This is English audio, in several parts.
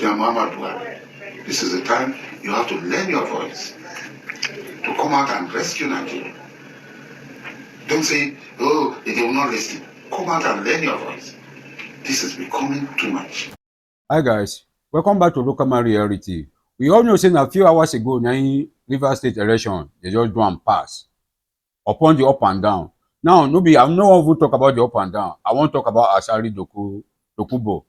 President Muhammad Buhari, this is the time you have to lend your voice to come out and rescue Nigeria. Don't say, oh, they will not listen. Come out and lend your voice. This is becoming too much. Hi guys, welcome back to Local Man Reality. We all know saying a few hours ago, na Rivers State election, they just do and pass upon the up and down. Now, I'm not going to talk about the up and down. I want to talk about Asari Dokubo.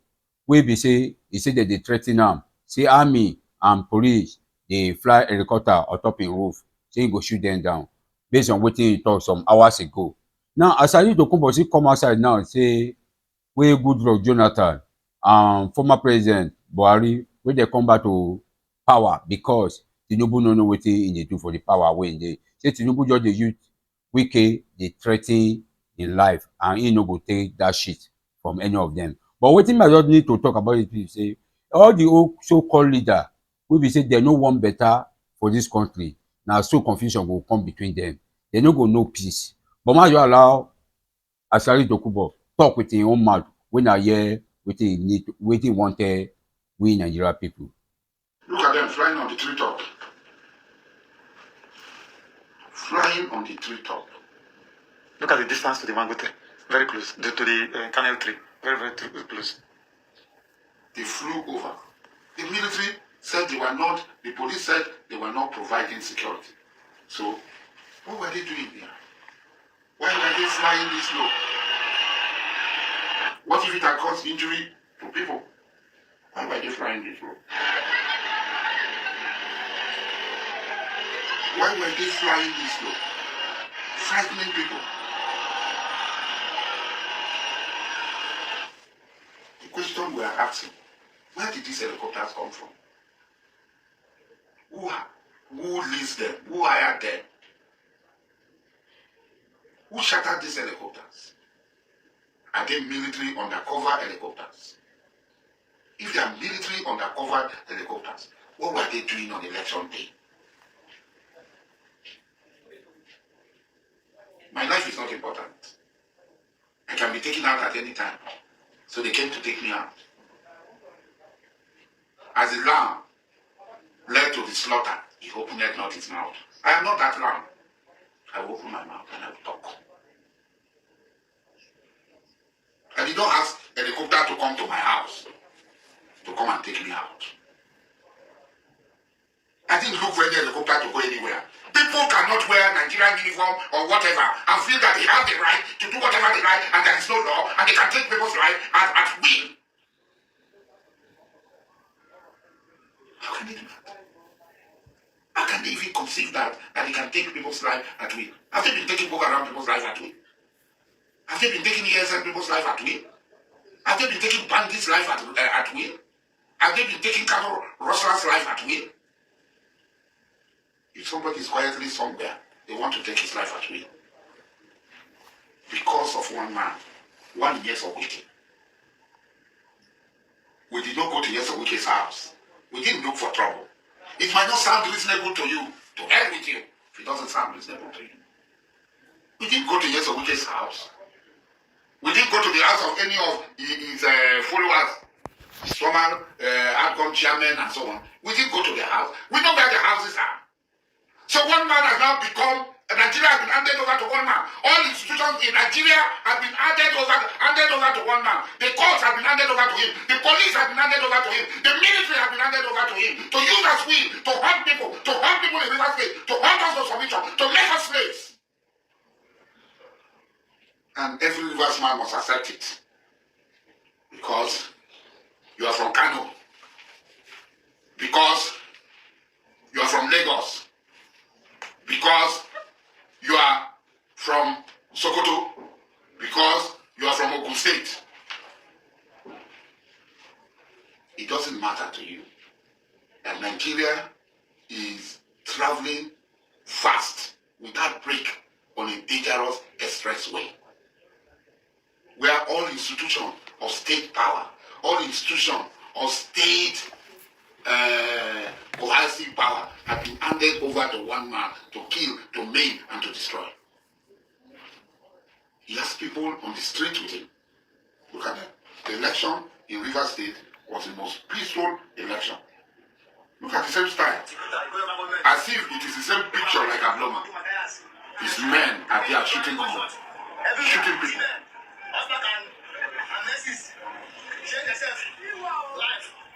He said that they threaten him. Say army and police, they fly helicopter on top in roof. Say he go shoot them down. Based on what he talked some hours ago. Now, Asari Dokubo see come outside now and say, wey Goodluck Jonathan former president Buhari wey dey come back to power because Tinubu no know wetin e dey do for the power wey e dey. Say Tinubu just dey use Wike dey threaten im life and he no go take that shit from any of them. But wetin I just need to talk about it is say all the old so-called leader wey be say dem no want better for this country, na so confusion go come between them. They no go know peace. But ma you allow Asari Dokubo talk with him own mouth when I hear wetin he need, wetin he wanted we Nigeria people. Look at them flying on the treetop. Flying on the treetop. Look at the distance to the Mangote. Very close. To the canal tree. Very, very close. They flew over. The military said they were not, the police said they were not providing security. So, what were they doing there? Why were they flying this low? What if it had caused injury to people? Why were they flying this low? Why were they flying this low? Frightening people. The question we are asking, where did these helicopters come from? Who leased them? Who hired them? Who shattered these helicopters? Are they military undercover helicopters? If they are military undercover helicopters, what were they doing on election day? My life is not important. I can be taken out at any time. So they came to take me out. As the lamb led to the slaughter, he opened not his mouth. I am not that lamb. I will open my mouth and I will talk. I did not ask a helicopter to come to my house to come and take me out. I didn't look for any helicopter to go anywhere. People cannot wear Nigerian uniform or whatever and feel that they have the right to do whatever they like and there is no law and they can take people's life at will. How can they do that? How can they even conceive that they can take people's life at will? Have they been taking Boko Haram people's life at will? Have they been taking ESN people's life at will? Have they been taking bandits' life at will? Have they been taking cattle rustlers' life at will? If somebody is quietly somewhere, they want to take his life at will. Because of one man, 1 year of Wike. We did not go to Yeso Wike's house. We didn't look for trouble. It might not sound reasonable to you. To hell with you. If it doesn't sound reasonable to you. We didn't go to Yeso Wike's house. We didn't go to the house of any of his followers, his former outcome chairman and so on. We didn't go to their house. We know where the houses are. So one man has now become, Nigeria has been handed over to one man. All institutions in Nigeria have been handed over to one man. The courts have been handed over to him. The police have been handed over to him. The military have been handed over to him. To use as will, to hunt people in Rivers State, to hunt us to submission, to make us slaves. And every Rivers man must accept it. Because you are from Kano. Because you are from Lagos. Because you are from Sokoto. Because you are from Ogun State. It doesn't matter to you that Nigeria is traveling fast without break on a dangerous expressway, where all institutions of state power, all institutions of state coercive power have been handed over to one man to kill, to maim, and to destroy. He has people on the street with him. Look at them. The election in Rivers State was the most peaceful election. Look at the same style. As if it is the same picture like Abloma. His men are there shooting people. Shooting people.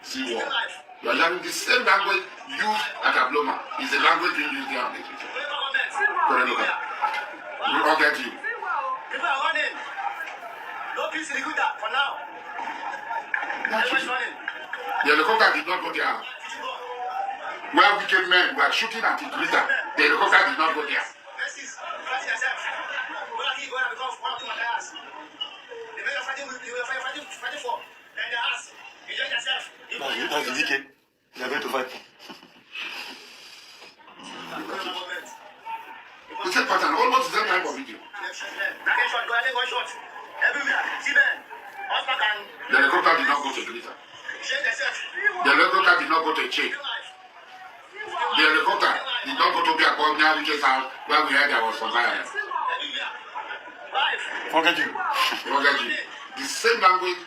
See what? You are hearing the same language used at Abloma. Is the language being used there. Go and look at it. We will all get you. People are running. No peace recruiter for now. Everyone's running. The helicopter did not go there. Where wicked men were shooting at the greeter, the helicopter did not go there. That's the wicked. They are going to fight. The same pattern, almost the same type of video. The helicopter did not go to greeter. The helicopter did not go to a chick. The helicopter did not go to be a Kwamia Wike's house where we heard there was some violence. Forget you. Forget you. The same language.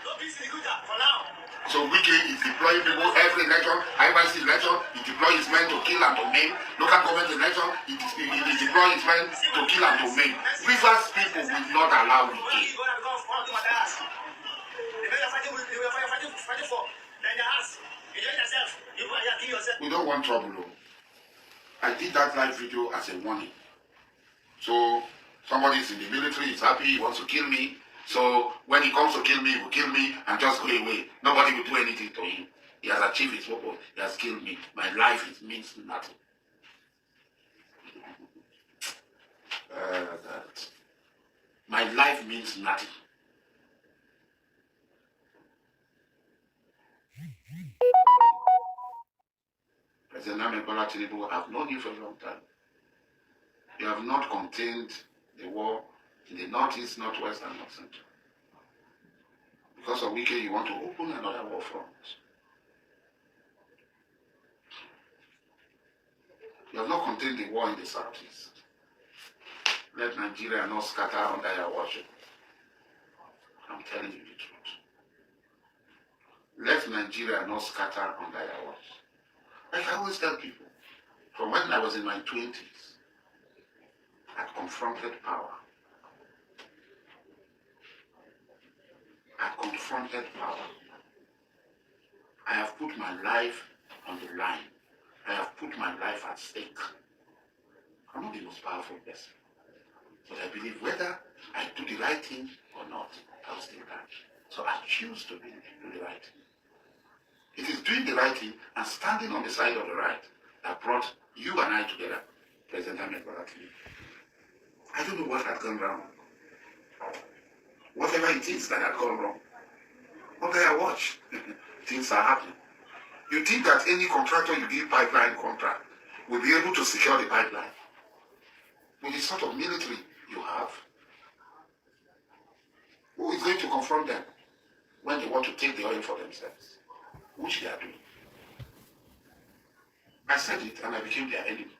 So Wike is deploying people every election, IYC election, he deploys his men to kill and to maim. Local government election, he deploys his men to kill and to maim. Rivers people will not allow Wike. We don't want trouble. I did that live video as a warning. So somebody is in the military, he's happy, he wants to kill me. So when he comes to kill me, he will kill me and just go away. Nobody will do anything to him. He has achieved his purpose. He has killed me. My life means nothing. My life means nothing. President Bola Tinubu, I've known you for a long time. You have not contained the war in the northeast, northwest, and north central. Because of Wike, you want to open another war front. You have not contained the war in the southeast. Let Nigeria not scatter under your worship. I'm telling you the truth. Let Nigeria not scatter under your worship. Like I always tell people, from when I was in my 20s, I confronted power. I confronted power. I have put my life on the line. I have put my life at stake. I'm not the most powerful person. But I believe whether I do the right thing or not, I'll still die. So I choose to do the right thing. It is doing the right thing and standing on the side of the right that brought you and I together, President Bola Tinubu. I don't know what had gone wrong. Whatever it is that had gone wrong. Okay, I watch. Things are happening. You think that any contractor you give pipeline contract will be able to secure the pipeline with the sort of military you have? Who is going to confront them when they want to take the oil for themselves? Which they are doing. I said it and I became their enemy.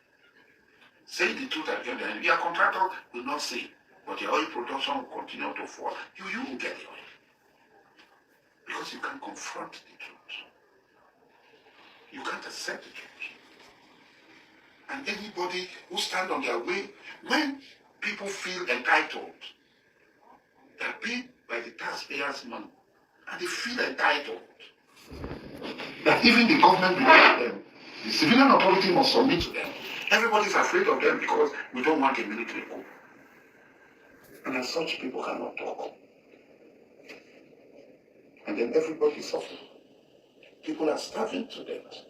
Saying the truth, I became their enemy. Your contractor will not say, but your oil production will continue to fall. You will get the oil. Because you can confront the truth. You can't accept the truth. And anybody who stand on their way, when people feel entitled, they're paid by the taxpayers' money, and they feel entitled, that even the government belongs to them, the civilian authority must submit to them. Everybody's afraid of them because we don't want a military coup. And as such, people cannot talk. And then everybody suffers. People are starving to death.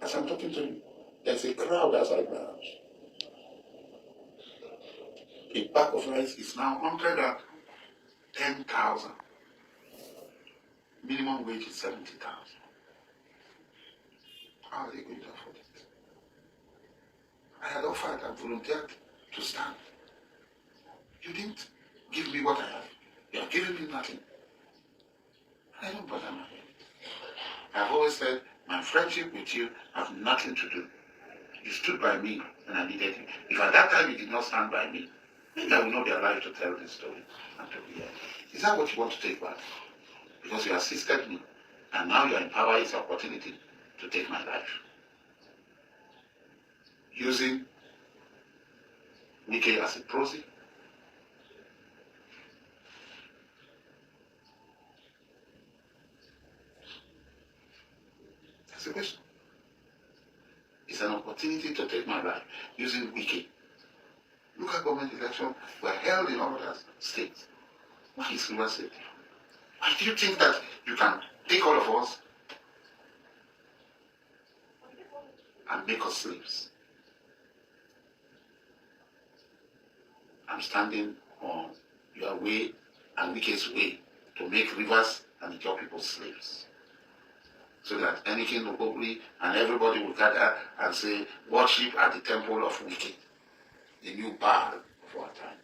As I'm talking to you, there's a crowd outside my house. A bag of rice is now 110,000. Minimum wage is 70,000. How are they going to afford it? I had offered and volunteered to stand. You didn't give me what I have. You are giving me nothing. I don't bother my head. I've always said my friendship with you have nothing to do. You stood by me and I needed you. If at that time you did not stand by me, maybe I will not be alive to tell this story and to be here. Is that what you want to take back? because you assisted me, and now you are in power. It's an opportunity to take my life. Using Wike as a proxy. That's the question. It's an opportunity to take my life using Wike. Local government elections were held in other states. Why is Rivers State? Why do you think that you can take all of us and make us slaves? I'm standing on your way and Wike's way to make Rivers and the Ijaw people slaves. So that anything locally and everybody will gather and say, worship at the temple of Wike, the new Baal of our time.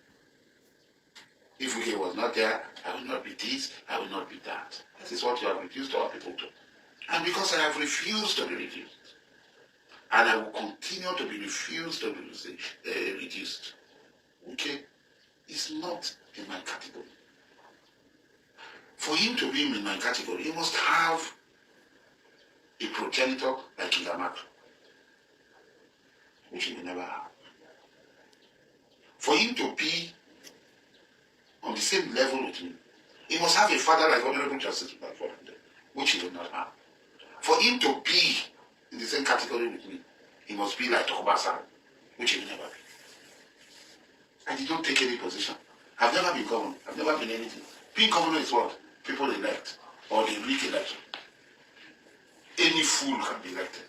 If Wike was not there, I will not be this, I will not be that. This is what you have reduced our people to. And because I have refused to be reduced, and I will continue to be refused to be reduced, Wike is not in my category. For him to be in my category, he must have a progenitor like Indamatu, which he will never have. For him to be on the same level with me, he must have a father like Honorable Justice Bafo, which he will not have. For him to be in the same category with me, he must be like Asari, which he will never be. I did not take any position. I've never been governor. I've never been anything. Being governor is what people elect or they re-elect. Any fool can be elected.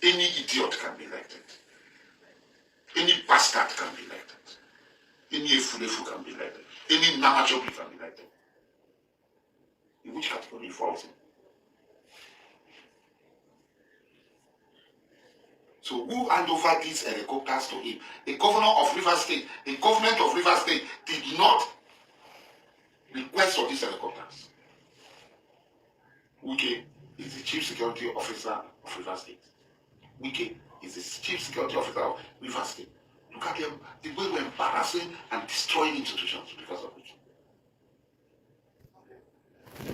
Any idiot can be elected. Any bastard can be elected. Any efulefu can be elected. Any namachobi can be elected. In which category he falls in? So who hand over these helicopters to him? The governor of Rivers State, the government of Rivers State did not request for these helicopters. Wike is the chief security officer of Rivers State. Wike is the chief security officer of Rivers State. Look at them, the way we're embarrassing and destroying institutions because of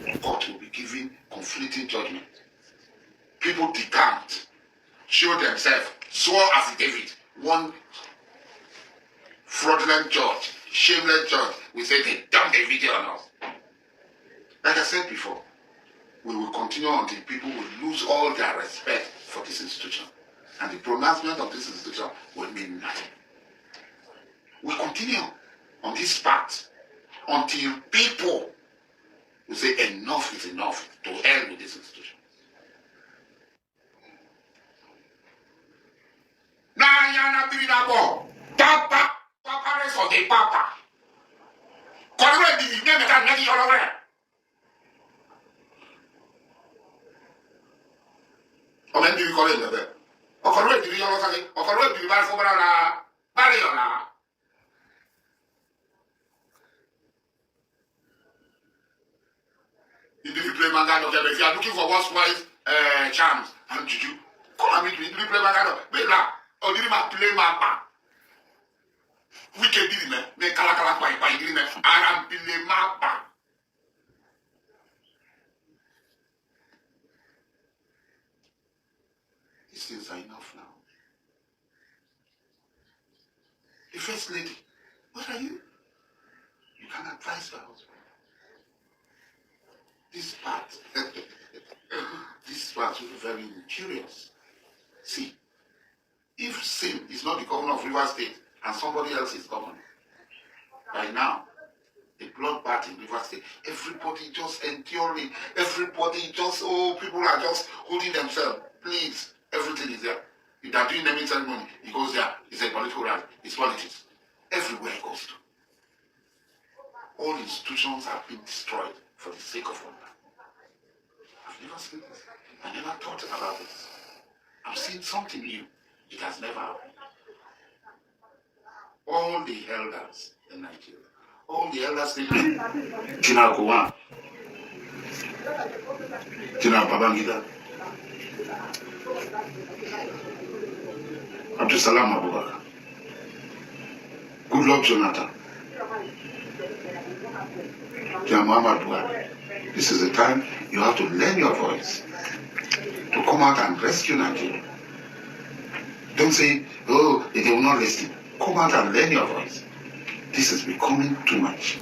it. God will be giving conflicting judgment. People decamped, showed themselves, swore affidavit. One fraudulent judge, shameless judge, will say they dumped the video on us. Like I said before, we will continue until people will lose all their respect for this institution. And the pronouncement of this institution will mean nothing. We continue on this path until people will say enough is enough, to hell with this institution. Papa, Papa, for the Papa. Ọmọ ẹni bí kọ́lé ìlọ́bẹ̀. Ọkọ̀ ló èdè yọ lọ́sàkè. Ọkọ̀ ló èdè bá fún bọ́lá náà. Báyìí ọ̀nà. You did play Mangano. If you are looking for what's wise charms and juju, come and meet me. You did play Mangano. Wait now. Or did you play Mapa? Wike did me. Me kala kwa did me. Aram play Mapa. These things are enough now. The first lady, what are you? You can advise your husband. This part, this part will be very curious. See, if Sim is not the governor of Rivers State and somebody else is governor, by now, the bloodbath in Rivers State, everybody just enduring, everybody just, people are just holding themselves. Please, everything is there. If they're doing naming ceremony, he goes there. It's a political rally. It's politics. Everywhere he goes to. All institutions have been destroyed for the sake of one man. I've never seen this. I never thought about this. I'm seeing something new. It has never happened. All the elders in Nigeria, all the elders in General Gowan, General Babangida, Abdul Salam Abubakar, Goodluck Jonathan, General Muhammad Buhari, this is the time you have to lend your voice to come out and rescue Nigeria. Don't say, oh, they will not listen. Come out and lend your voice. This is becoming too much.